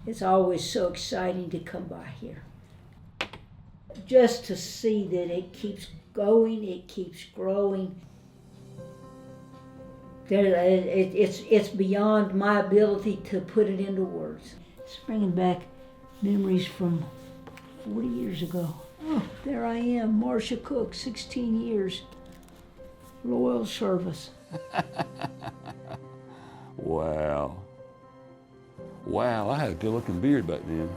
It's always so exciting to come by here. Just to see that it keeps going, it keeps growing. It's beyond my ability to put it into words. It's bringing back memories from 40 years ago. Oh, there I am, Marcia Cook, 16 years, loyal service. Wow. Wow, I had a good-looking beard back then.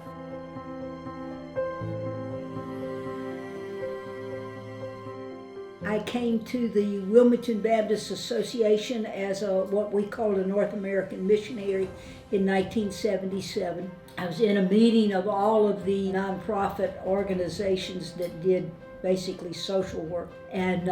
I came to the Wilmington Baptist Association as what we called a North American missionary in 1977. I was in a meeting of all of the nonprofit organizations that did basically social work, and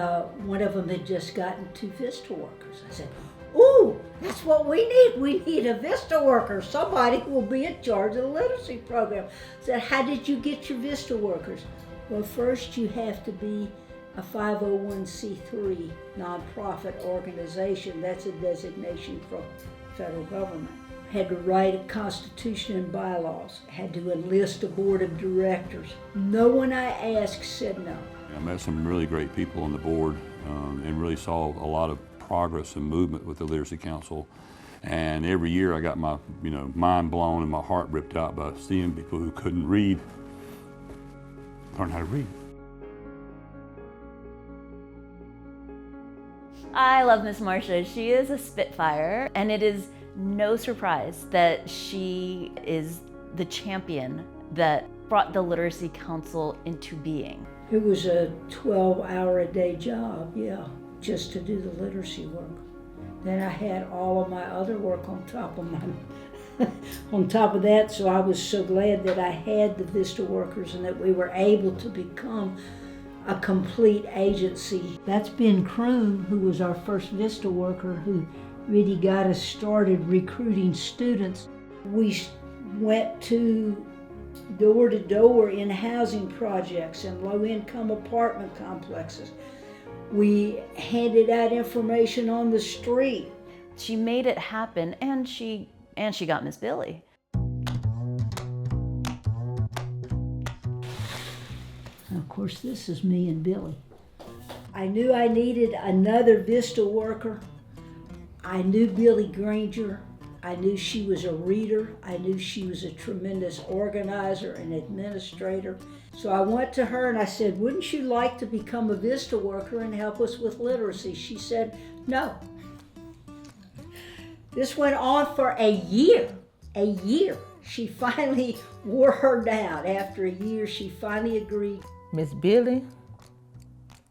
one of them had just gotten 2 VISTA workers. I said, "Ooh, that's what we need. We need a VISTA worker, somebody who will be in charge of the literacy program." I said, "How did you get your VISTA workers?" "Well, first you have to be a 501c3 nonprofit organization. That's a designation from the federal government. Had to write a constitution and bylaws. Had to enlist a board of directors. No one I asked said no." I met some really great people on the board and really saw a lot of progress and movement with the Literacy Council. And every year I got my mind blown and my heart ripped out by seeing people who couldn't read learn how to read. I love Miss Marcia. She is a spitfire, and it is no surprise that she is the champion that brought the Literacy Council into being. It was a 12-hour-a-day job, yeah, just to do the literacy work. Then I had all of my other work on top of that, so I was so glad that I had the VISTA workers and that we were able to become a complete agency. That's Ben Kroon, who was our first VISTA worker, who really got us started recruiting students. We went to door in housing projects and low-income apartment complexes. We handed out information on the street. She made it happen, and she got Miss Billy. Of course, this is me and Billy. I knew I needed another VISTA worker. I knew Billy Granger. I knew she was a reader. I knew she was a tremendous organizer and administrator. So I went to her and I said, "Wouldn't you like to become a VISTA worker and help us with literacy?" She said, "No." This went on for a year. She finally wore her down. After a year, she finally agreed. Miss Billy,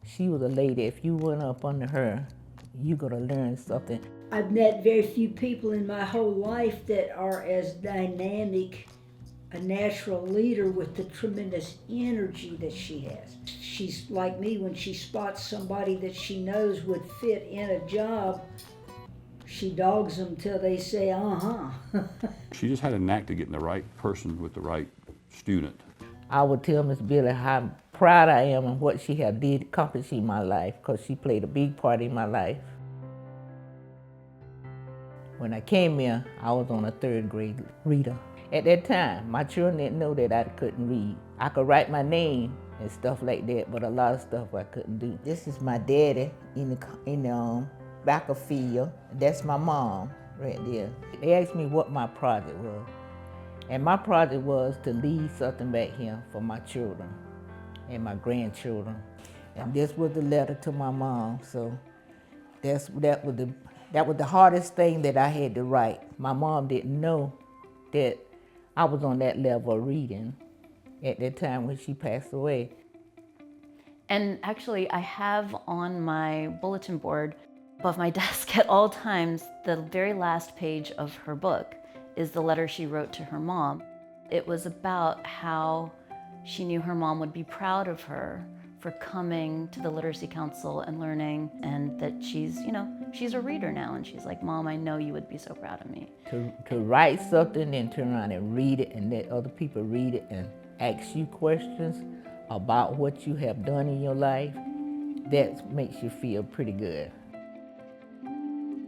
she was a lady. If you went up under her, you're gonna learn something. I've met very few people in my whole life that are as dynamic a natural leader with the tremendous energy that she has. She's like me. When she spots somebody that she knows would fit in a job, she dogs them till they say, uh-huh. She just had a knack to getting the right person with the right student. I would tell Miss Billy how proud I am of what she had did accomplish in my life, because she played a big part in my life. When I came here, I was on a 3rd grade reader. At that time, my children didn't know that I couldn't read. I could write my name and stuff like that, but a lot of stuff I couldn't do. This is my daddy in the back of field. That's my mom right there. They asked me what my project was. And my project was to leave something back here for my children and my grandchildren. And this was the letter to my mom. So that was the hardest thing that I had to write. My mom didn't know that I was on that level of reading at that time when she passed away. And actually, I have on my bulletin board above my desk at all times, the very last page of her book is the letter she wrote to her mom. It was about how she knew her mom would be proud of her for coming to the Literacy Council and learning, and that she's a reader now, and she's like, "Mom, I know you would be so proud of me." To write something and turn around and read it and let other people read it and ask you questions about what you have done in your life, that makes you feel pretty good.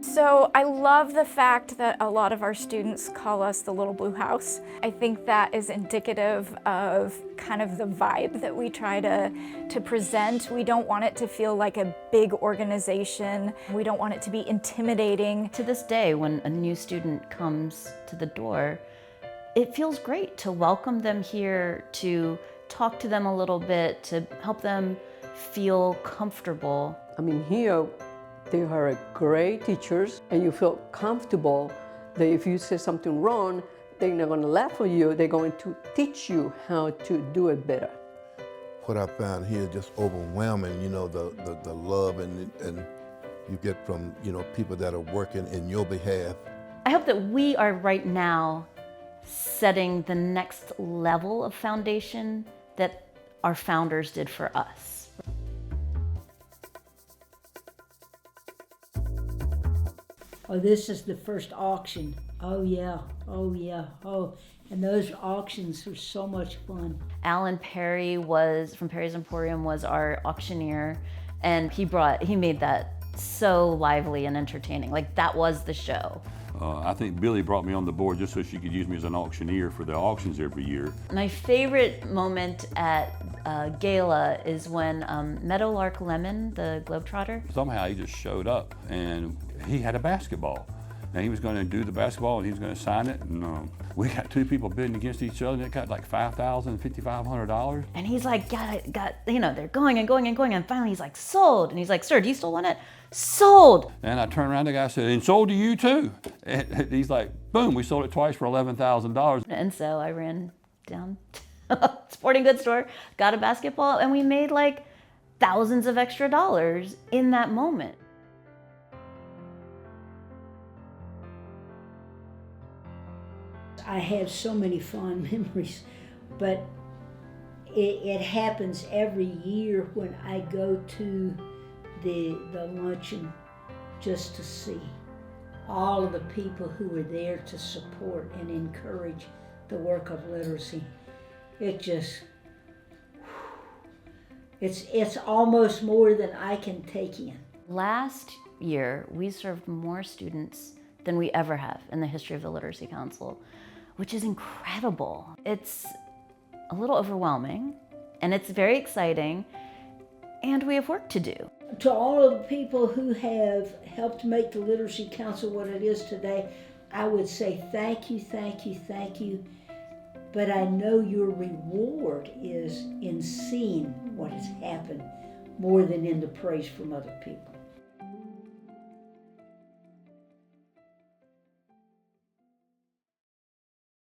So I love the fact that a lot of our students call us the Little Blue House. I think that is indicative of kind of the vibe that we try to present. We don't want it to feel like a big organization. We don't want it to be intimidating. To this day, when a new student comes to the door, it feels great to welcome them here, to talk to them a little bit, to help them feel comfortable. I mean, here they are great teachers, and you feel comfortable that if you say something wrong, they're not going to laugh at you. They're going to teach you how to do it better. What I found here is just overwhelming, you know, the love and you get from, you know, people that are working in your behalf. I hope that we are right now setting the next level of foundation that our founders did for us. Oh, this is the first auction. Oh yeah, oh yeah, oh. And those auctions were so much fun. Alan Perry from Perry's Emporium was our auctioneer, and he made that so lively and entertaining. Like, that was the show. I think Billy brought me on the board just so she could use me as an auctioneer for the auctions every year. My favorite moment at Gala is when Meadowlark Lemon, the Globetrotter, Somehow he just showed up and he had a basketball. And he was going to do the basketball and he was going to sign it. And we got two people bidding against each other and it got like $5,000, $5,500. and he's like, they're going and going and going, and finally he's like, sold. And he's like, sir, do you still want it? Sold. And I turned around to the guy and said, and sold to you too. And he's like, boom, we sold it twice for $11,000. And so I ran down to a sporting goods store, got a basketball, and we made like thousands of extra dollars in that moment. I have so many fond memories, but it happens every year when I go to the luncheon just to see all of the people who are there to support and encourage the work of literacy. It just, it's almost more than I can take in. Last year, we served more students than we ever have in the history of the Literacy Council, which is incredible. It's a little overwhelming, and it's very exciting, and we have work to do. To all of the people who have helped make the Literacy Council what it is today, I would say thank you, thank you, thank you. But I know your reward is in seeing what has happened more than in the praise from other people.